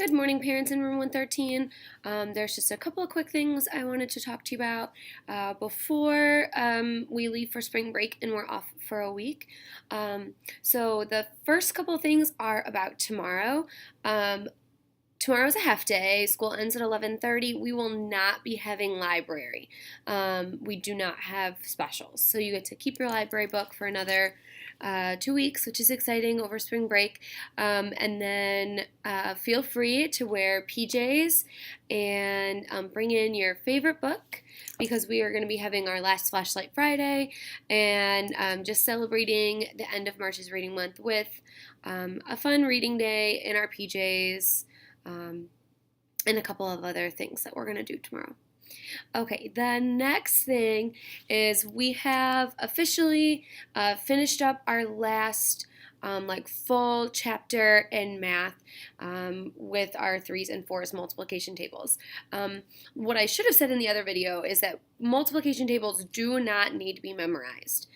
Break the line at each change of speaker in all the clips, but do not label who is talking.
Good morning, parents in room 113. There's just a couple of quick things I wanted to talk to you about before we leave for spring break and we're off for a week. So the first couple of things are about tomorrow. Tomorrow's a half day. School ends at 11:30. We will not be having library. We do not have specials. So you get to keep your library book for another 2 weeks, which is exciting over spring break. And then feel free to wear PJs and bring in your favorite book because we are going to be having our last Flashlight Friday and just celebrating the end of March's reading month with a fun reading day in our PJs. And a couple of other things that we're going to do tomorrow. Okay, the next thing is we have officially finished up our last full chapter in math with our 3s and 4s multiplication tables. What I should have said in the other video is that multiplication tables do not need to be memorized.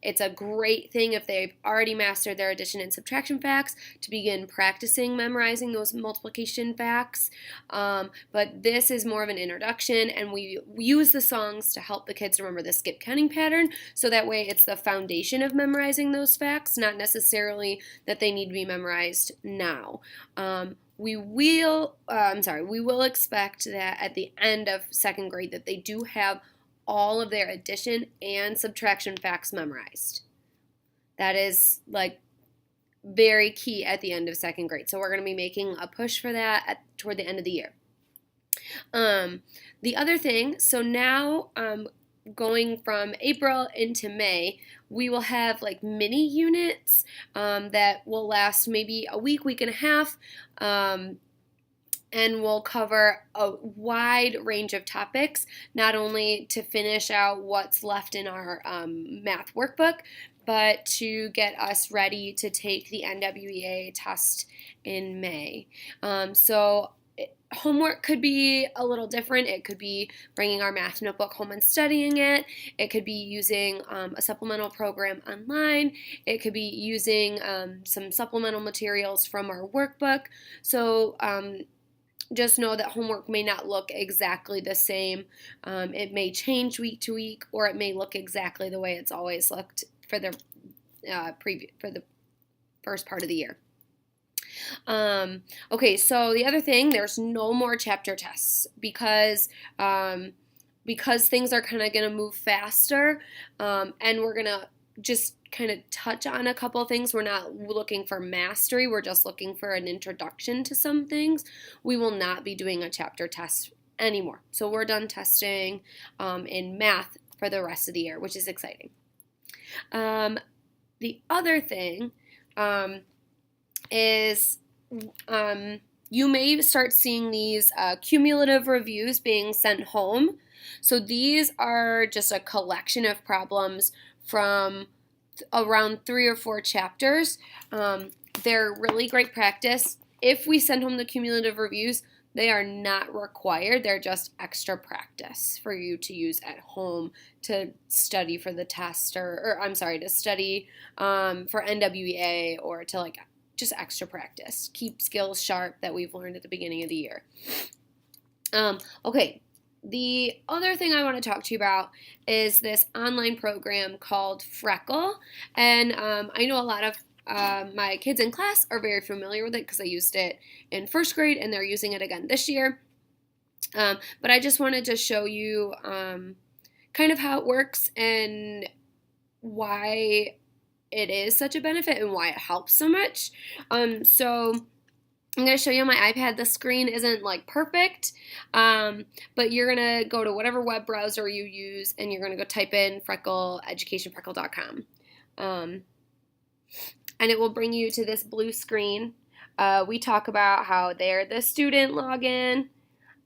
It's a great thing if they've already mastered their addition and subtraction facts to begin practicing memorizing those multiplication facts. But this is more of an introduction, and we use the songs to help the kids remember the skip counting pattern, so that way it's the foundation of memorizing those facts, not necessarily that they need to be memorized now. We will expect that at the end of second grade that they do have all of their addition and subtraction facts memorized. That is very key at the end of second grade. So we're going to be making a push for that toward the end of the year. The other thing, so now going from April into May, we will have mini units that will last maybe a week, week and a half, and we'll cover a wide range of topics, not only to finish out what's left in our math workbook, but to get us ready to take the NWEA test in May. Homework could be a little different. It could be bringing our math notebook home and studying it. It could be using a supplemental program online. It could be using some supplemental materials from our workbook. So just know that homework may not look exactly the same. It may change week to week, or it may look exactly the way it's always looked for the first part of the year. Okay, so the other thing, there's no more chapter tests because things are kind of going to move faster, and we're going to just kind of touch on a couple of things. We're not looking for mastery, we're just looking for an introduction to some things. We will not be doing a chapter test anymore. So we're done testing in math for the rest of the year, which is exciting. The other thing is you may start seeing these cumulative reviews being sent home. So these are just a collection of problems from around 3 or 4 chapters. They're really great practice. If we send home the cumulative reviews, they are not required. They're just extra practice for you to use at home to study for the test, to study for NWEA, or to just extra practice. Keep skills sharp that we've learned at the beginning of the year. Okay, the other thing I want to talk to you about is this online program called Freckle. And I know a lot of my kids in class are very familiar with it because I used it in first grade and they're using it again this year. But I just wanted to show you kind of how it works and why it is such a benefit and why it helps so much. So I'm going to show you on my iPad. The screen isn't perfect, but you're going to go to whatever web browser you use and you're going to go type in Freckle, educationfreckle.com. And it will bring you to this blue screen. We talk about how they're the student login,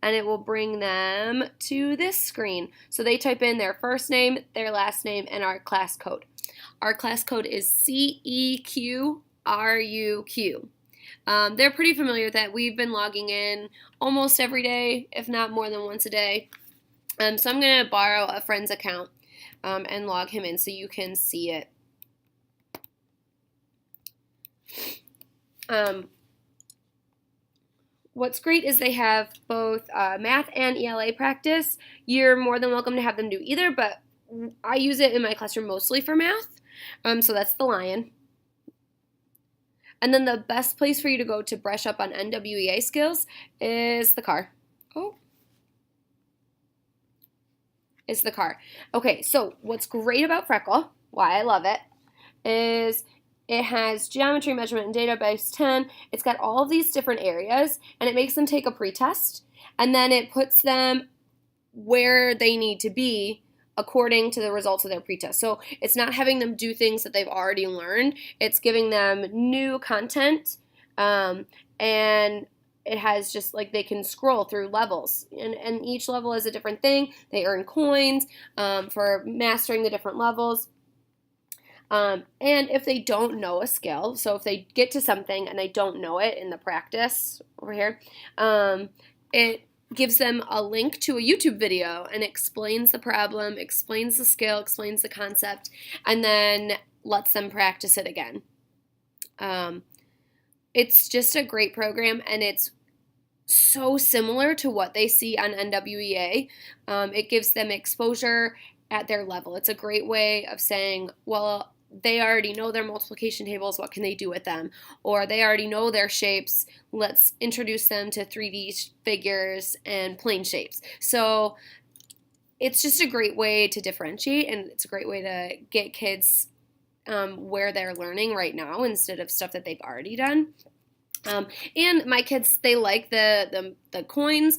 and it will bring them to this screen. So they type in their first name, their last name, and our class code. Our class code is CEQRUQ. They're pretty familiar with that. We've been logging in almost every day, if not more than once a day. So I'm going to borrow a friend's account and log him in so you can see it. what's great is they have both math and ELA practice. You're more than welcome to have them do either, but I use it in my classroom mostly for math. So that's the Lion. And then the best place for you to go to brush up on NWEA skills is the car. Oh, is the car. Okay, so what's great about Freckle, why I love it, is it has geometry, measurement, and database 10. It's got all of these different areas, and it makes them take a pretest, and then it puts them where they need to be according to the results of their pretest. So it's not having them do things that they've already learned. It's giving them new content, and it has just like they can scroll through levels, and each level is a different thing. They earn coins for mastering the different levels. And if they don't know a skill, so if they get to something and they don't know it in the practice over here, it gives them a link to a YouTube video and explains the problem, explains the skill, explains the concept, and then lets them practice it again. It's just a great program, and it's so similar to what they see on NWEA. It gives them exposure at their level. It's a great way of saying, well, they already know their multiplication tables, what can they do with them? Or they already know their shapes, let's introduce them to 3D figures and plane shapes. So it's just a great way to differentiate, and it's a great way to get kids where they're learning right now instead of stuff that they've already done. And my kids, they like the coins.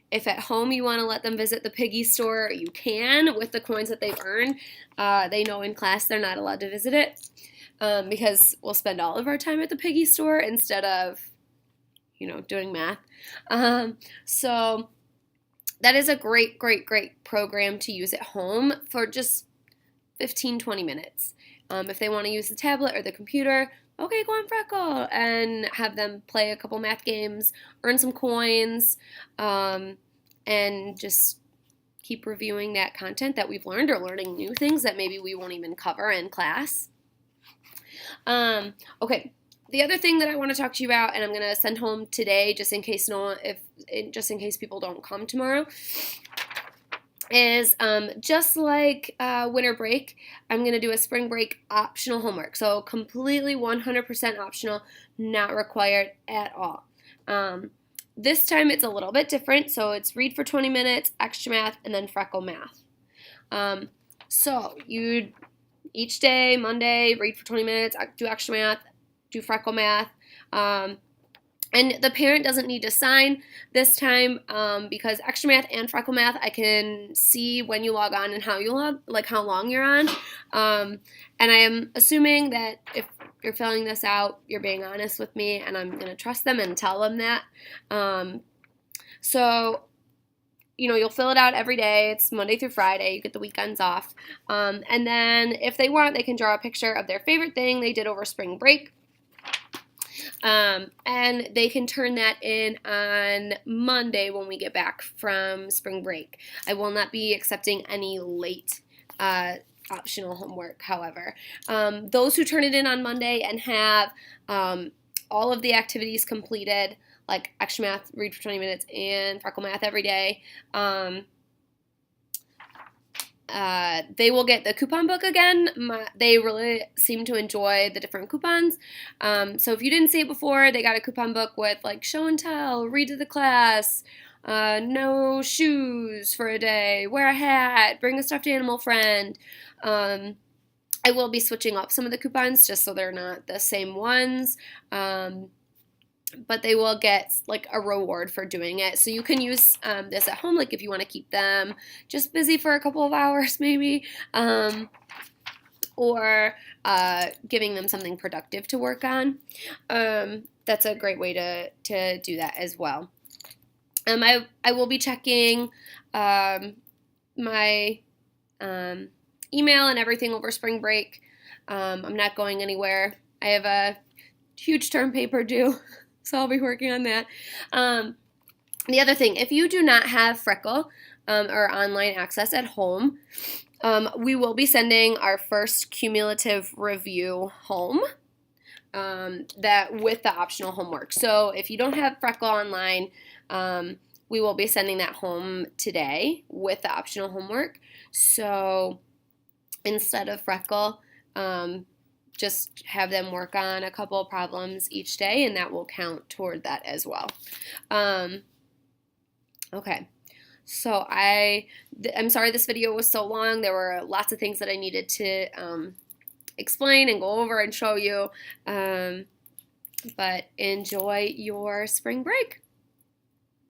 If at home you want to let them visit the piggy store, you can with the coins that they've earned. They know in class they're not allowed to visit it because we'll spend all of our time at the piggy store instead of, doing math. So that is a great, great, great program to use at home for just 15, 20 minutes. If they want to use the tablet or the computer, okay, go on Freckle and have them play a couple math games, earn some coins, and just keep reviewing that content that we've learned or learning new things that maybe we won't even cover in class. Okay, the other thing that I want to talk to you about, and I'm going to send home today just in case people don't come tomorrow, is just like winter break, I'm going to do a spring break optional homework. So completely 100% optional, not required at all. This time it's a little bit different. So it's read for 20 minutes, extra math, and then Freckle math. So you each day, Monday, read for 20 minutes, do extra math, do Freckle math. And the parent doesn't need to sign this time because extra math and Freckle math, I can see when you log on and how long you're on. And I am assuming that if you're filling this out, you're being honest with me, and I'm going to trust them and tell them that. So, you'll fill it out every day. It's Monday through Friday. You get the weekends off. And then if they want, they can draw a picture of their favorite thing they did over spring break. And they can turn that in on Monday when we get back from spring break. I will not be accepting any late optional homework, however. Those who turn it in on Monday and have all of the activities completed, like extra math, read for 20 minutes, and Freckle math every day, they will get the coupon book again. They really seem to enjoy the different coupons. So if you didn't see it before, they got a coupon book with like show and tell, read to the class, no shoes for a day, wear a hat, bring a stuffed animal friend. I will be switching up some of the coupons just so they're not the same ones. But they will get like a reward for doing it. So you can use this at home, like if you want to keep them just busy for a couple of hours maybe, or giving them something productive to work on. That's a great way to do that as well. I will be checking my email and everything over spring break. I'm not going anywhere. I have a huge term paper due. So I'll be working on that. The other thing, if you do not have Freckle or online access at home, we will be sending our first cumulative review home. that with the optional homework. So if you don't have Freckle online, we will be sending that home today with the optional homework. So instead of Freckle, just have them work on a couple of problems each day, and that will count toward that as well. Okay. So I'm sorry this video was so long. There were lots of things that I needed to explain and go over and show you. But enjoy your spring break.